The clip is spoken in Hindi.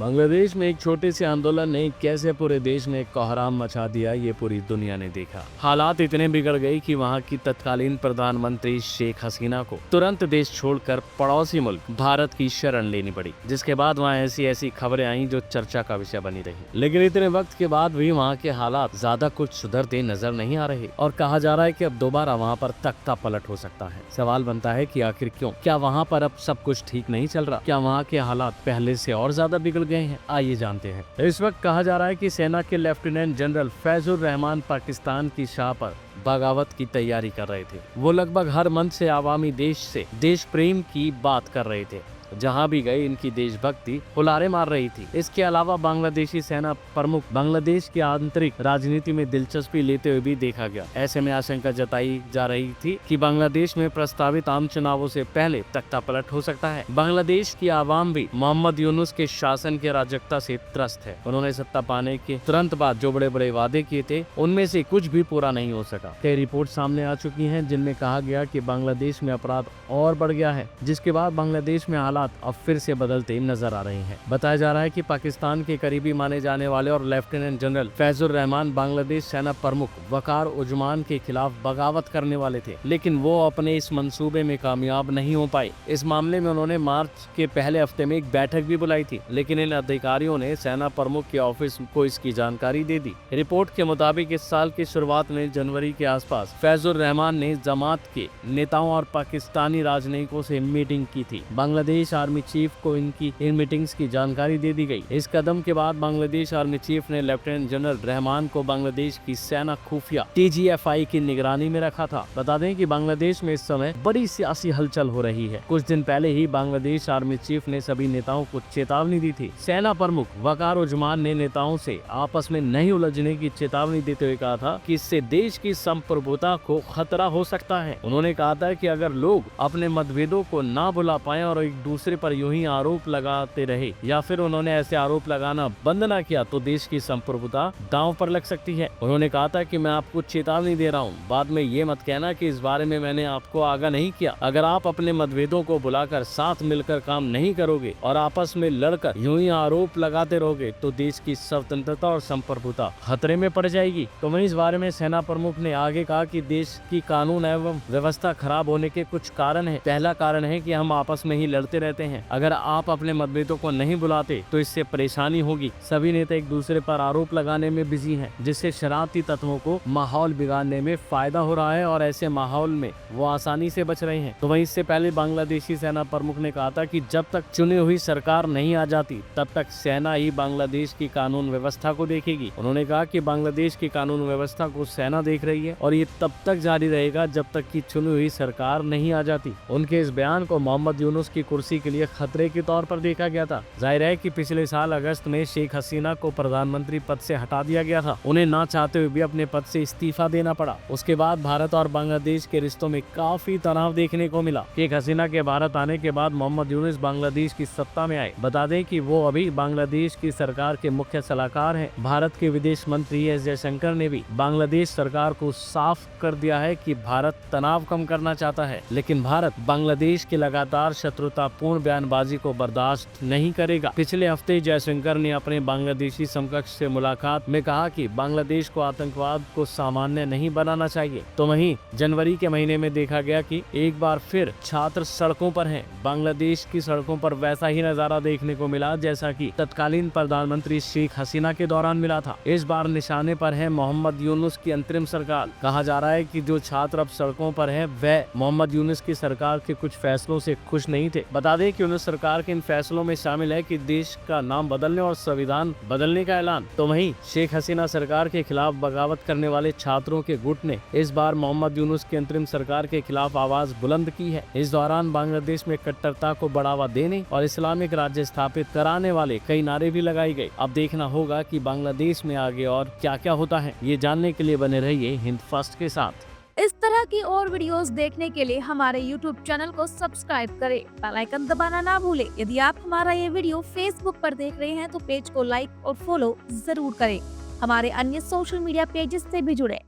बांग्लादेश में एक छोटे से आंदोलन ने कैसे पूरे देश में कोहराम मचा दिया, ये पूरी दुनिया ने देखा। हालात इतने बिगड़ गए कि वहां की तत्कालीन प्रधानमंत्री शेख हसीना को तुरंत देश छोड़कर पड़ोसी मुल्क भारत की शरण लेनी पड़ी, जिसके बाद वहां ऐसी ऐसी खबरें आई जो चर्चा का विषय बनी रही। लेकिन इतने वक्त के बाद भी वहाँ के हालात ज्यादा कुछ सुधरते नजर नहीं आ रहे और कहा जा रहा है कि अब दोबारा वहाँ पर तख्ता पलट हो सकता है। सवाल बनता है कि आखिर क्यों? क्या वहाँ पर अब सब कुछ ठीक नहीं चल रहा? क्या वहाँ के हालात पहले से और ज्यादा बिगड़ गए हैं? आइए जानते हैं। इस वक्त कहा जा रहा है कि सेना के लेफ्टिनेंट जनरल फैजुर रहमान पाकिस्तान की शाह पर बगावत की तैयारी कर रहे थे। वो लगभग हर मंच से आवामी देश से देश प्रेम की बात कर रहे थे। जहां भी गए इनकी देशभक्ति हुलारे मार रही थी। इसके अलावा बांग्लादेशी सेना प्रमुख बांग्लादेश की आंतरिक राजनीति में दिलचस्पी लेते हुए भी देखा गया। ऐसे में आशंका जताई जा रही थी कि बांग्लादेश में प्रस्तावित आम चुनावों से पहले तख्ता पलट हो सकता है। बांग्लादेश की आवाम भी मोहम्मद यूनुस के शासन के अराजकता से त्रस्त है। उन्होंने सत्ता पाने के तुरंत बाद जो बड़े बड़े वादे किए थे, उनमें से कुछ भी पूरा नहीं हो सका। कई रिपोर्ट सामने आ चुकी है जिनमें कहा गया कि बांग्लादेश में अपराध और बढ़ गया है, जिसके बाद बांग्लादेश में हालात अब फिर से बदलते नजर आ रहे हैं। बताया जा रहा है कि पाकिस्तान के करीबी माने जाने वाले और लेफ्टिनेंट जनरल फैजुर रहमान बांग्लादेश सेना प्रमुख वकार उजमान के खिलाफ बगावत करने वाले थे, लेकिन वो अपने इस मंसूबे में कामयाब नहीं हो पाए। इस मामले में उन्होंने मार्च के पहले हफ्ते में एक बैठक भी बुलाई थी, लेकिन इन अधिकारियों ने सेना प्रमुख के ऑफिस को इसकी जानकारी दे दी। रिपोर्ट के मुताबिक इस साल की शुरुआत में जनवरी के आसपास फैजुर रहमान ने जमात के नेताओं और पाकिस्तानी राजनयिकों से मीटिंग की थी। बांग्लादेश आर्मी चीफ को इनकी इन मीटिंग्स की जानकारी दे दी गई। इस कदम के बाद बांग्लादेश आर्मी चीफ ने लेफ्टिनेंट जनरल रहमान को बांग्लादेश की सेना खुफिया TGFI की निगरानी में रखा था। बता दें कि बांग्लादेश में इस समय बड़ी सियासी हलचल हो रही है। कुछ दिन पहले ही बांग्लादेश आर्मी चीफ ने सभी नेताओं को चेतावनी दी थी। सेना प्रमुख वकार उजमान ने नेताओं से आपस में नहीं उलझने की चेतावनी देते हुए कहा था कि इससे देश की संप्रभुता को खतरा हो सकता है। उन्होंने कहा था कि अगर लोग अपने मतभेदों को ना भुला पाए और एक दूसरे पर यूं ही आरोप लगाते रहे या फिर उन्होंने ऐसे आरोप लगाना बंद ना किया तो देश की संप्रभुता दांव पर लग सकती है। उन्होंने कहा था कि मैं आपको चेतावनी दे रहा हूं, बाद में ये मत कहना कि इस बारे में मैंने आपको आगाह नहीं किया। अगर आप अपने मतभेदों को बुलाकर साथ मिलकर काम नहीं करोगे और आपस में लड़कर यूं ही आरोप लगाते रहोगे तो देश की स्वतंत्रता और संप्रभुता खतरे में पड़ जाएगी। तो वहीं इस बारे में सेना प्रमुख ने आगे कहा कि देश की कानून एवं व्यवस्था खराब होने के कुछ कारण है। पहला कारण है कि हम आपस में ही लड़ते रहते हैं। अगर आप अपने मतभेदों को नहीं बुलाते तो इससे परेशानी होगी। सभी नेता एक दूसरे पर आरोप लगाने में बिजी हैं, जिससे शरारती तत्वों को माहौल बिगाड़ने में फायदा हो रहा है और ऐसे माहौल में वो आसानी से बच रहे हैं। तो वहीं इससे पहले बांग्लादेशी सेना प्रमुख ने कहा था कि जब तक चुनी हुई सरकार नहीं आ जाती तब तक सेना ही बांग्लादेश की कानून व्यवस्था को देखेगी। उन्होंने कहा कि बांग्लादेश की कानून व्यवस्था को सेना देख रही है और ये तब तक जारी रहेगा जब तक कि चुनी हुई सरकार नहीं आ जाती। उनके इस बयान को मोहम्मद यूनुस की कुर्सी के लिए खतरे के तौर पर देखा गया था। जाहिर है कि पिछले साल अगस्त में शेख हसीना को प्रधानमंत्री पद से हटा दिया गया था। उन्हें ना चाहते हुए भी अपने पद से इस्तीफा देना पड़ा। उसके बाद भारत और बांग्लादेश के रिश्तों में काफी तनाव देखने को मिला। शेख हसीना के भारत आने के बाद मोहम्मद यूनुस बांग्लादेश की सत्ता में आए। बता दें कि वो अभी बांग्लादेश की सरकार के मुख्य सलाहकार हैं। भारत के विदेश मंत्री एस जयशंकर ने भी बांग्लादेश सरकार को साफ कर दिया है कि भारत तनाव कम करना चाहता है, लेकिन भारत बांग्लादेश के लगातार शत्रुतापूर्ण बयानबाजी को बर्दाश्त नहीं करेगा। पिछले हफ्ते जयशंकर ने अपने बांग्लादेशी समकक्ष से मुलाकात में कहा कि बांग्लादेश को आतंकवाद को सामान्य नहीं बनाना चाहिए। तो वहीं जनवरी के महीने में देखा गया कि एक बार फिर छात्र सड़कों पर हैं। बांग्लादेश की सड़कों पर वैसा ही नजारा देखने को मिला जैसा कि तत्कालीन प्रधानमंत्री शेख हसीना के दौरान मिला था। इस बार निशाने पर है मोहम्मद यूनुस की अंतरिम सरकार। कहा जा रहा है कि जो छात्र अब सड़कों पर है वह मोहम्मद यूनुस की सरकार के कुछ फैसलों से खुश नहीं थे। बता दें कि यूनुस सरकार के इन फैसलों में शामिल है कि देश का नाम बदलने और संविधान बदलने का ऐलान। तो वहीं शेख हसीना सरकार के खिलाफ बगावत करने वाले छात्रों के गुट ने इस बार मोहम्मद यूनुस की अंतरिम सरकार के खिलाफ आवाज बुलंद की है। इस दौरान बांग्लादेश में कट्टरता को बढ़ावा देने और इस्लामिक राज्य स्थापित कराने वाले कई नारे भी लगाए गए। अब देखना होगा कि बांग्लादेश में आगे और क्या क्या होता है। ये जानने के लिए बने रहिए हिंद फर्स्ट के साथ। इस तरह की और वीडियोस देखने के लिए हमारे YouTube चैनल को सब्सक्राइब करें, बेल आइकन दबाना ना भूलें। यदि आप हमारा ये वीडियो Facebook पर देख रहे हैं तो पेज को लाइक और फॉलो जरूर करें। हमारे अन्य सोशल मीडिया पेजेस से भी जुड़े।